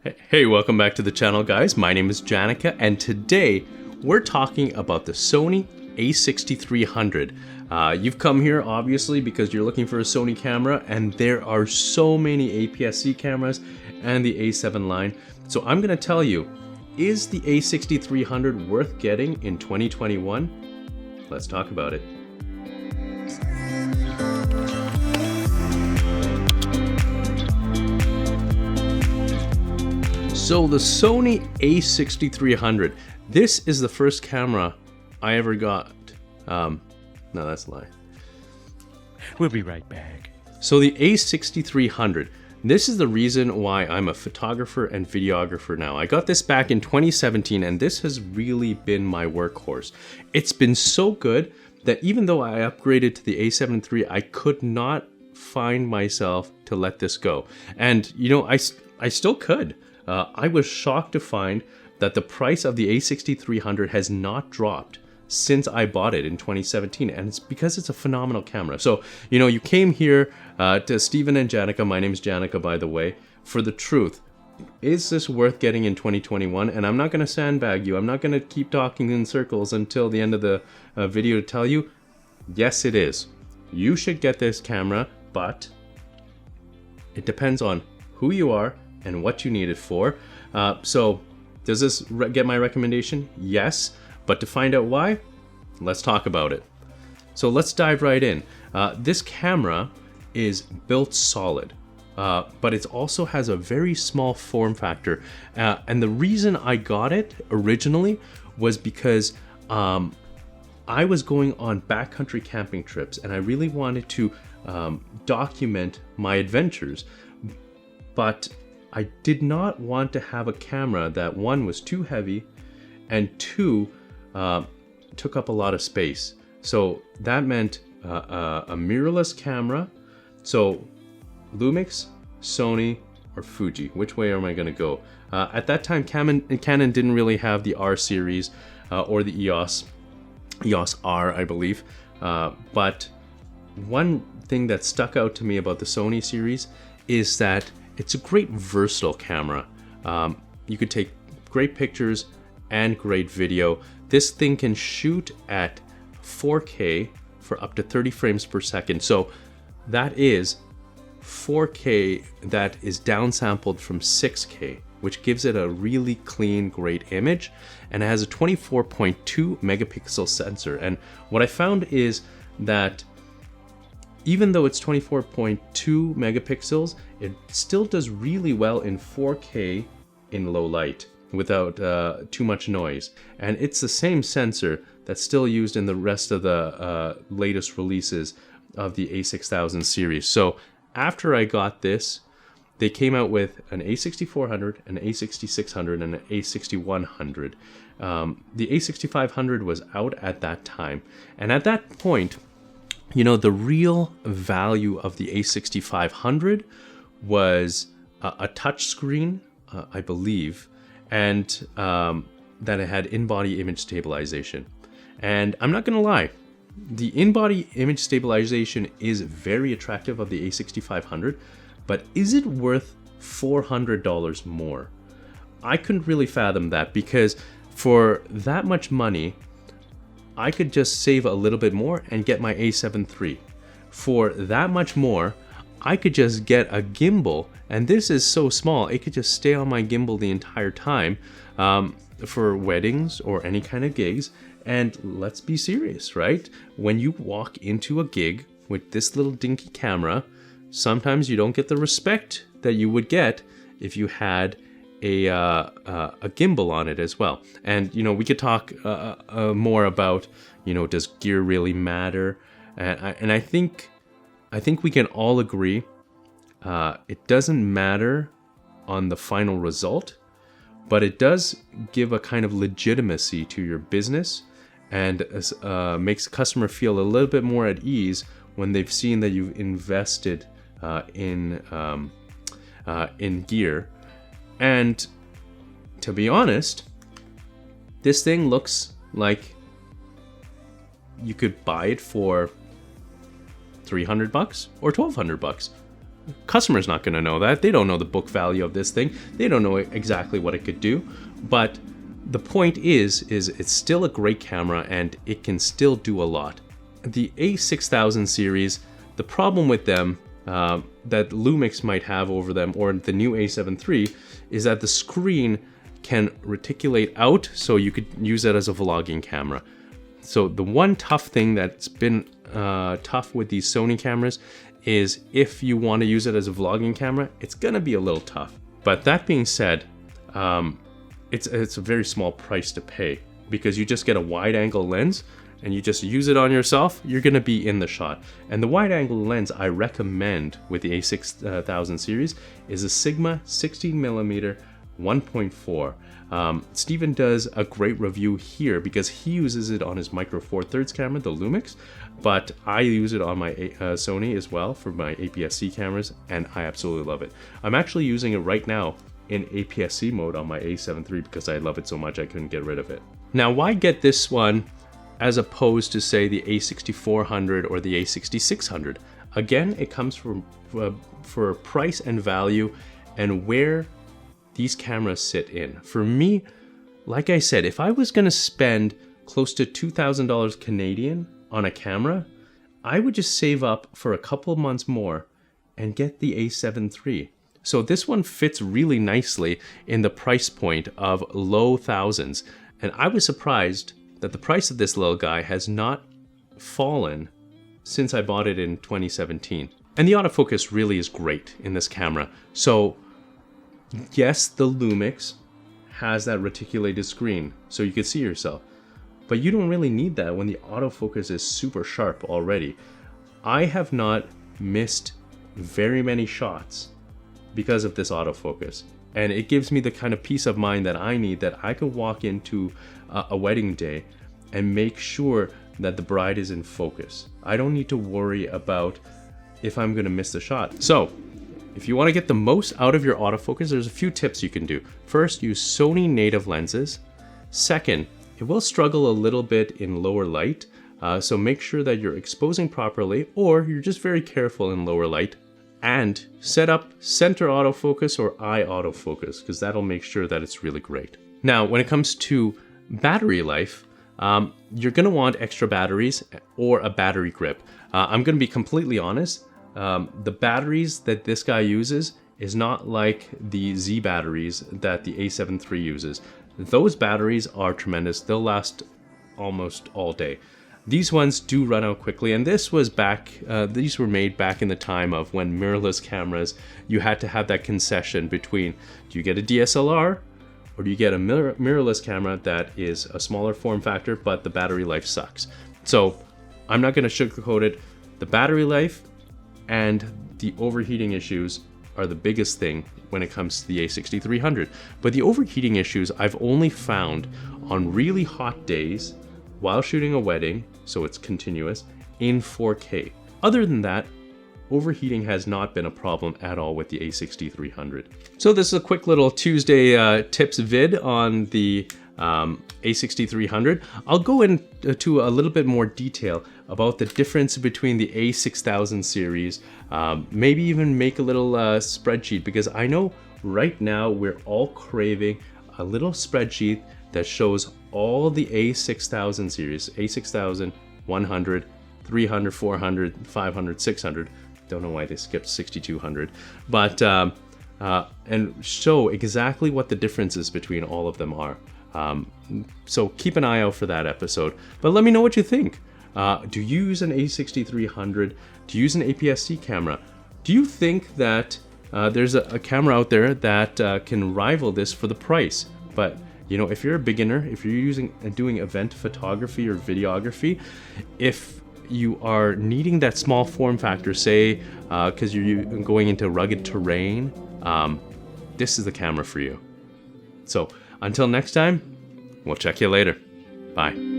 Hey, welcome back to the channel, guys. My name is Janaka, and today we're talking about the Sony a6300. You've come here obviously because you're looking for a Sony camera, and there are so many aps-c cameras and the A7 line. So I'm going to tell you, is the a6300 worth getting in 2021? Let's talk about it. So the Sony a6300, this is the first camera I ever got. No, that's a lie. We'll be right back. So the a6300, this is the reason why I'm a photographer and videographer now. I got this back in 2017, and this has really been my workhorse. It's been so good that even though I upgraded to the a7 III, I could not find myself to let this go. And you know, I still could. I was shocked to find that the price of the a6300 has not dropped since I bought it in 2017, and it's because it's a phenomenal camera. So, you know, you came here to Steven and Janaka, my name is Janaka, by the way, for the truth. Is this worth getting in 2021? And I'm not going to sandbag you. I'm not going to keep talking in circles until the end of the video to tell you, yes, it is. You should get this camera, but it depends on who you are and what you need it for. So does this get my recommendation? Yes, but to find out why, let's talk about it. So let's dive right in. This camera is built solid, but it also has a very small form factor. And the reason I got it originally was because I was going on backcountry camping trips, and I really wanted to document my adventures. But I did not want to have a camera that, one, was too heavy, and two, took up a lot of space. So that meant a mirrorless camera. So Lumix, Sony, or Fuji, which way am I going to go? At that time, Canon didn't really have the R series or the EOS R, I believe. But one thing that stuck out to me about the Sony series is that it's a great versatile camera. You could take great pictures and great video. This thing can shoot at 4K for up to 30 frames per second. So that is 4K that is downsampled from 6K, which gives it a really clean, great image. And it has a 24.2 megapixel sensor. And what I found is that even though it's 24.2 megapixels, it still does really well in 4K in low light without too much noise. And it's the same sensor that's still used in the rest of the latest releases of the a6000 series. So after I got this, they came out with an a6400, an a6600, and an a6100. The a6500 was out at that time. And at that point, you know, the real value of the a6500 was a touch screen, I believe, and that it had in-body image stabilization. And I'm not gonna lie, the in-body image stabilization is very attractive of the a6500, but is it worth $400 more? I couldn't really fathom that, because for that much money, I could just save a little bit more and get my a7 III. For that much more, I could just get a gimbal, and this is so small, it could just stay on my gimbal the entire time for weddings or any kind of gigs. And let's be serious, right? When you walk into a gig with this little dinky camera, sometimes you don't get the respect that you would get if you had a gimbal on it as well. And you know, we could talk more about, you know, does gear really matter? And I think we can all agree it doesn't matter on the final result, but it does give a kind of legitimacy to your business, and makes the customer feel a little bit more at ease when they've seen that you've invested in gear. And to be honest, this thing looks like you could buy it for $300 or $1,200. Customer's not going to know that. They don't know the book value of this thing. They don't know exactly what it could do. But the point is it's still a great camera and it can still do a lot. The a6000 series, the problem with them that Lumix might have over them, or the new a7 III, is that the screen can reticulate out, so you could use it as a vlogging camera. So the one tough thing that's been tough with these Sony cameras is if you want to use it as a vlogging camera, it's gonna be a little tough. But that being said, it's a very small price to pay, because you just get a wide angle lens and you just use it on yourself, you're gonna be in the shot. And the wide angle lens I recommend with the a6000 series is a Sigma 16mm 1.4. Steven does a great review here because he uses it on his Micro Four Thirds camera, the Lumix, but I use it on my Sony as well for my aps-c cameras, and I absolutely love it. I'm actually using it right now in aps-c mode on my a7 III because I love it so much I couldn't get rid of it. Now, why get this one as opposed to, say, the a6400 or the a6600? Again, it comes for price and value and where these cameras sit in. For me, like I said, if I was gonna spend close to $2,000 Canadian on a camera, I would just save up for a couple months more and get the a7 III. So this one fits really nicely in the price point of low thousands. And I was surprised that the price of this little guy has not fallen since I bought it in 2017. And the autofocus really is great in this camera. So yes, the Lumix has that reticulated screen so you can see yourself, but you don't really need that when the autofocus is super sharp already. I have not missed very many shots because of this autofocus, and it gives me the kind of peace of mind that I need, that I can walk into a wedding day and make sure that the bride is in focus. I don't need to worry about if I'm gonna miss the shot. So if you want to get the most out of your autofocus, there's a few tips you can do. First, use Sony native lenses. Second, it will struggle a little bit in lower light, so make sure that you're exposing properly, or you're just very careful in lower light. And set up center autofocus or eye autofocus, because that'll make sure that it's really great. Now, when it comes to battery life, you're gonna want extra batteries or a battery grip. I'm gonna be completely honest. The batteries that this guy uses is not like the Z batteries that the a7 III uses. Those batteries are tremendous. They'll last almost all day. These ones do run out quickly, and this was these were made back in the time of when mirrorless cameras, you had to have that concession between, do you get a DSLR or do you get a mirrorless camera that is a smaller form factor, but the battery life sucks? So I'm not gonna sugarcoat it. The battery life and the overheating issues are the biggest thing when it comes to the a6300. But the overheating issues I've only found on really hot days while shooting a wedding, so it's continuous, in 4K. Other than that, overheating has not been a problem at all with the a6300. So this is a quick little Tuesday tips vid on the a6300. I'll go into a little bit more detail about the difference between the a6000 series, maybe even make a little spreadsheet, because I know right now we're all craving a little spreadsheet that shows all the a6000 series, a6000, 100, 300, 400, 500, 600. Don't know why they skipped 6200, but and show exactly what the differences between all of them are. So keep an eye out for that episode. But let me know what you think. Do you use an a6300? Do you use an aps-c camera? Do you think that there's a camera out there that can rival this for the price? But you know, if you're a beginner, if you're doing event photography or videography, if you are needing that small form factor, say, because you're going into rugged terrain, this is the camera for you. So until next time, we'll check you later. Bye.